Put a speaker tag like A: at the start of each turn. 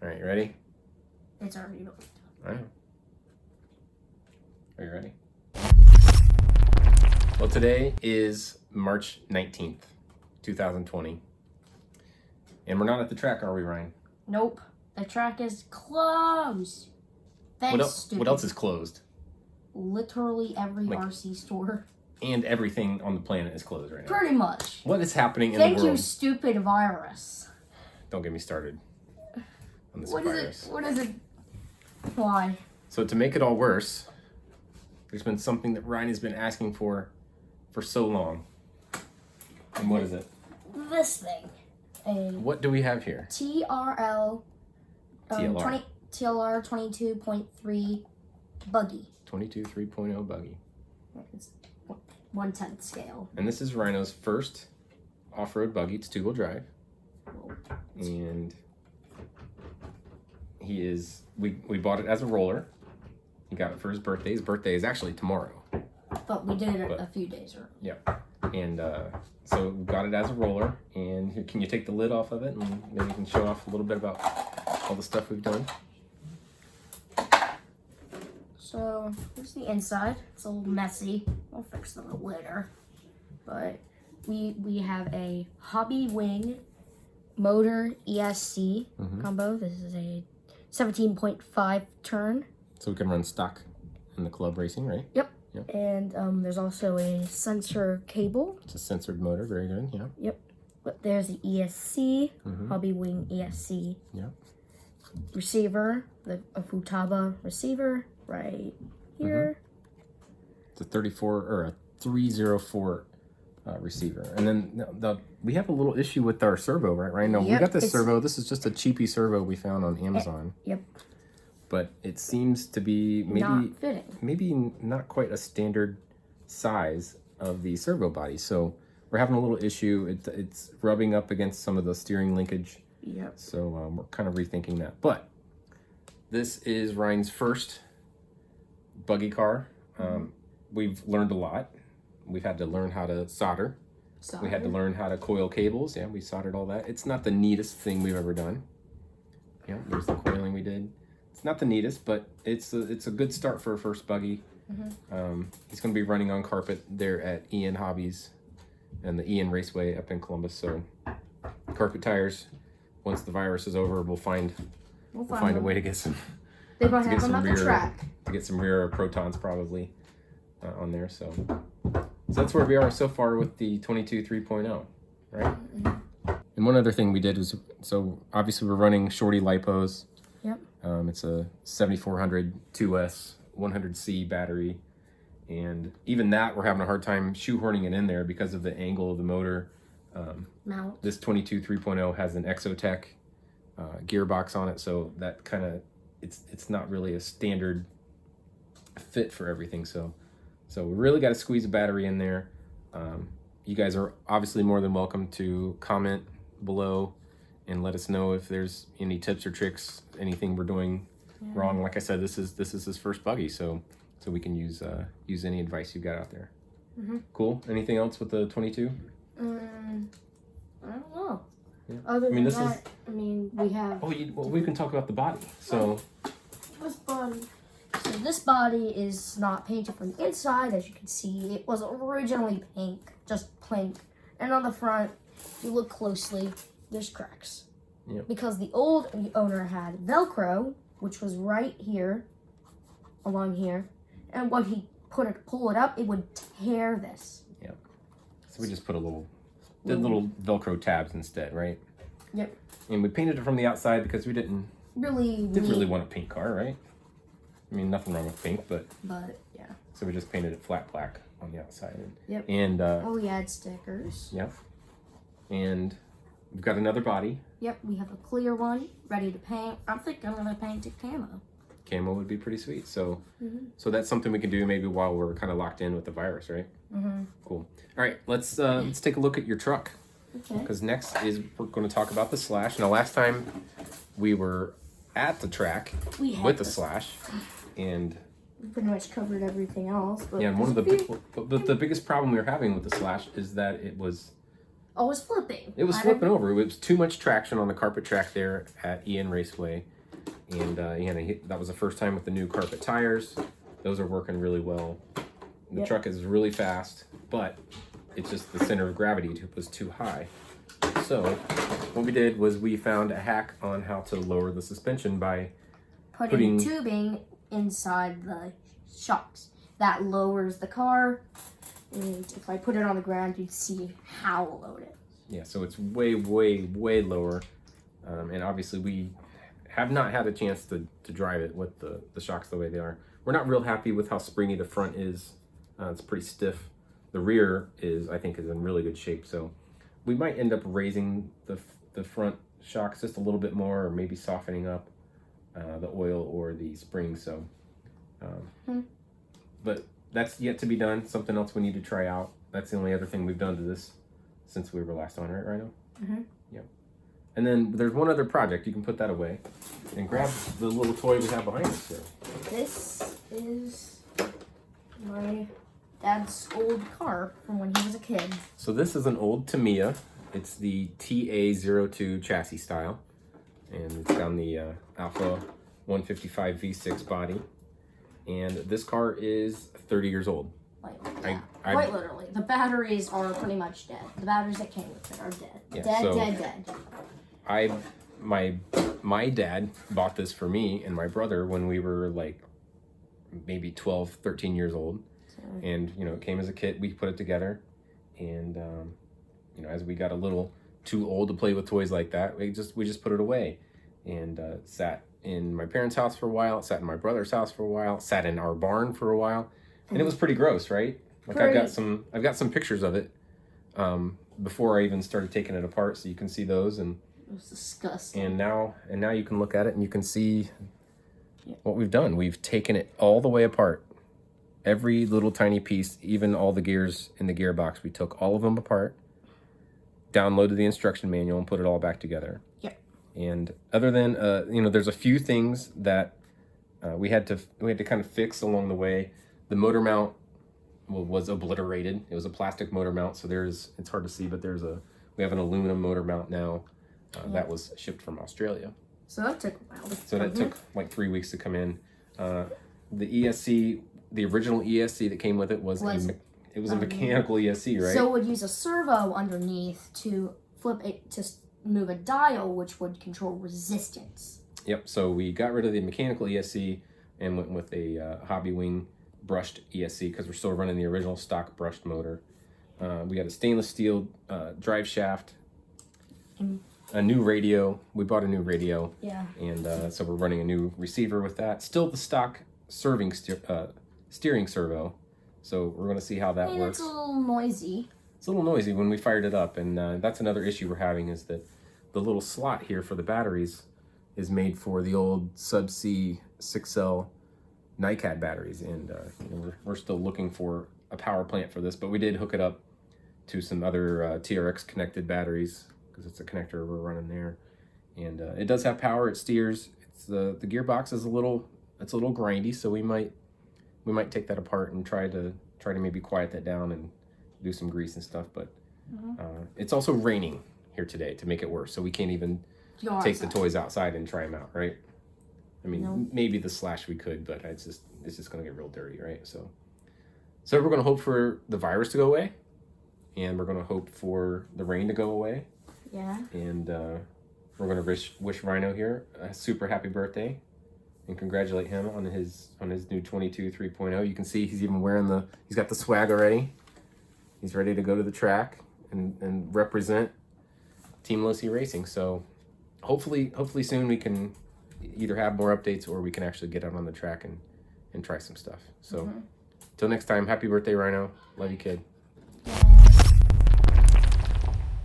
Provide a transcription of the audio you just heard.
A: All right, you ready?
B: It's already built.
A: All right. Are you ready? Well, today is March 19th, 2020. And we're not at the track, are we, Ryan?
B: Nope. The track is closed. Thanks,
A: What else is closed?
B: Literally every RC store.
A: And everything on the planet is closed right now.
B: Pretty much.
A: What is happening in the world?
B: Thank you, stupid virus.
A: Don't get me started on this
B: What
A: virus.
B: What is it? Why?
A: So to make it all worse, there's been something that Ryan has been asking for so long. And what is it?
B: This thing.
A: What do we have here?
B: TLR 22.3 buggy.
A: 22 3.0 buggy.
B: It's 1/10 scale.
A: And this is Ryno's first off-road buggy. It's two-wheel drive. And we bought it as a roller. He got it for his birthday. His birthday is actually tomorrow.
B: But we did it a few days early.
A: Yeah. And so we got it as a roller. And here, can you take the lid off of it? And maybe you can show off a little bit about all the stuff we've done.
B: So, here's the inside. It's a little messy. We'll fix them later. But we have a hobby wing motor ESC combo. This is a 17.5 turn.
A: So we can run stock in the club racing, right?
B: Yep.
A: Yep.
B: And there's also a sensor cable.
A: It's a sensored motor. Very good. Yeah.
B: Yep. But there's the ESC, hobby wing ESC.
A: Yeah.
B: Receiver, a Futaba receiver right here.
A: It's a 34 or a 304 receiver. And then we have a little issue with our servo, right? No, we got this servo. This is just a cheapy servo we found on Amazon.
B: Yep.
A: But it seems to be
B: not fitting.
A: Maybe not quite a standard size of the servo body. So we're having a little issue. It's rubbing up against some of the steering linkage.
B: Yep.
A: So we're kind of rethinking that. But this is Ryan's first buggy car. We've learned a lot. We've had to learn how to solder. We had to learn how to coil cables. Yeah, we soldered all that. It's not the neatest thing we've ever done. Yeah, there's the coiling we did. It's not the neatest, but it's a good start for a first buggy. He's going to be running on carpet there at Ian Hobbies and the Ian Raceway up in Columbus. So carpet tires. Once the virus is over, we'll find a way to get some.
B: They might have them at the track.
A: To get some rear protons probably on there. So that's where we are so far with the 22 3.0, right? And one other thing we did was, so obviously we're running shorty lipos.
B: Yep.
A: It's a 7400 2S 100C battery, and even that we're having a hard time shoehorning it in there because of the angle of the motor.
B: Mount.
A: This 22 3.0 has an Exotech gearbox on it, so that kind of it's not really a standard fit for everything. So we really got to squeeze a battery in there. You guys are obviously more than welcome to comment below and let us know if there's any tips or tricks, anything we're doing wrong. Like I said, this is his first buggy, so we can use any advice you got out there. Cool. Anything else with the 22?
B: I don't know.
A: Yeah.
B: Other than that, we have.
A: We can talk about the body. So
B: this body. So this body is not painted from the inside, as you can see. It was originally pink, just plain. And on the front, if you look closely, there's cracks.
A: Yep.
B: Because the old owner had Velcro, which was right here, along here, and when he pull it up, it would tear this.
A: Yep. So we just put little Velcro tabs instead, right?
B: Yep.
A: And we painted it from the outside because we didn't really want a pink car, right? I mean, nothing wrong with pink, but
B: yeah.
A: So we just painted it flat black on the outside.
B: Yep.
A: And
B: we had stickers.
A: Yep. And we've got another body.
B: Yep, we have a clear one ready to paint. I'm thinking I'm gonna paint it camo.
A: Camo would be pretty sweet. So so that's something we can do maybe while we're kind of locked in with the virus, right? Cool. All right, let's take a look at your truck.
B: Okay.
A: Because next we're going to talk about the Slash. Now, last time we were at the track with the Slash, and
B: we pretty much covered everything else. But
A: yeah, and the biggest problem we were having with the Slash is that it was
B: Oh, it was flipping.
A: It was flipping over. It was too much traction on the carpet track there at Ian Raceway. And that was the first time with the new carpet tires. Those are working really well. The truck is really fast, but it's just the center of gravity was too high. So what we did was we found a hack on how to lower the suspension by putting
B: tubing inside the shocks. That lowers the car. And if I put it on the ground, you'd see how low it is.
A: Yeah, so it's way, way, way lower. And obviously we have not had a chance to drive it with the shocks the way they are. We're not real happy with how springy the front is. It's pretty stiff. The rear I think is in really good shape. So we might end up raising the front shocks just a little bit more, or maybe softening up the oil or the springs. So, but that's yet to be done. Something else we need to try out. That's the only other thing we've done to this since we were last on it, right, Ryno?
B: Mm-hmm.
A: Yep. And then there's one other project. You can put that away and grab the little toy we have behind us here.
B: This is my dad's old car from when he was a kid.
A: So this is an old Tamiya. It's the TA-02 chassis style. And it's got the Alpha 155 V6 body. And this car is 30 years old.
B: Quite literally. The batteries are pretty much dead. The batteries that came with it are dead.
A: Yeah,
B: dead.
A: My dad bought this for me and my brother when we were like maybe 12, 13 years old. And, it came as a kit. We put it together. And, as we got a little too old to play with toys like that, we just put it away. And sat in my parents' house for a while, sat in my brother's house for a while, sat in our barn for a while. And it was pretty gross, right? Like I've got some pictures of it before I even started taking it apart, so you can see those. And
B: it was disgusting.
A: And now you can look at it and you can see what we've done. We've taken it all the way apart. Every little tiny piece, even all the gears in the gearbox, we took all of them apart, downloaded the instruction manual, and put it all back together.
B: Yep.
A: And other than there's a few things that we had to kind of fix along the way. The motor mount was obliterated. It was a plastic motor mount, so it's hard to see, but we have an aluminum motor mount now that was shipped from Australia.
B: So that took a while.
A: So that took like 3 weeks to come in. The ESC, the original ESC that came with it was a mechanical ESC, right?
B: So it would use a servo underneath to flip it to move a dial, which would control resistance. Yep.
A: So we got rid of the mechanical ESC and went with a hobby wing brushed ESC because we're still running the original stock brushed motor. We got a stainless steel drive shaft, a new radio. We bought a new radio.
B: Yeah.
A: And so we're running a new receiver with that. Still the stock steering servo. So we're going to see how that works.
B: It's a little noisy.
A: It's a little noisy when we fired it up. And that's another issue we're having is that the little slot here for the batteries is made for the old Subsea 6L NiCad batteries. And we're still looking for a power plant for this. But we did hook it up to some other TRX connected batteries because it's a connector we're running there. And it does have power. It steers. It's the gearbox is a little grindy, so we might take that apart and try to maybe quiet that down and do some grease and stuff. But it's also raining here today to make it worse, so we can't even take the toys outside and try them out, right? I mean, maybe the slash we could, but it's just gonna get real dirty, right? So we're gonna hope for the virus to go away, and we're gonna hope for the rain to go away.
B: Yeah.
A: And we're gonna wish Ryno here a super happy birthday. And congratulate him on his new 22 3.0. You can see he's even wearing he's got the swag already. He's ready to go to the track and represent Team Low C Racing. So hopefully soon we can either have more updates or we can actually get out on the track and try some stuff. So till next time, happy birthday, Ryno. Love you, kid.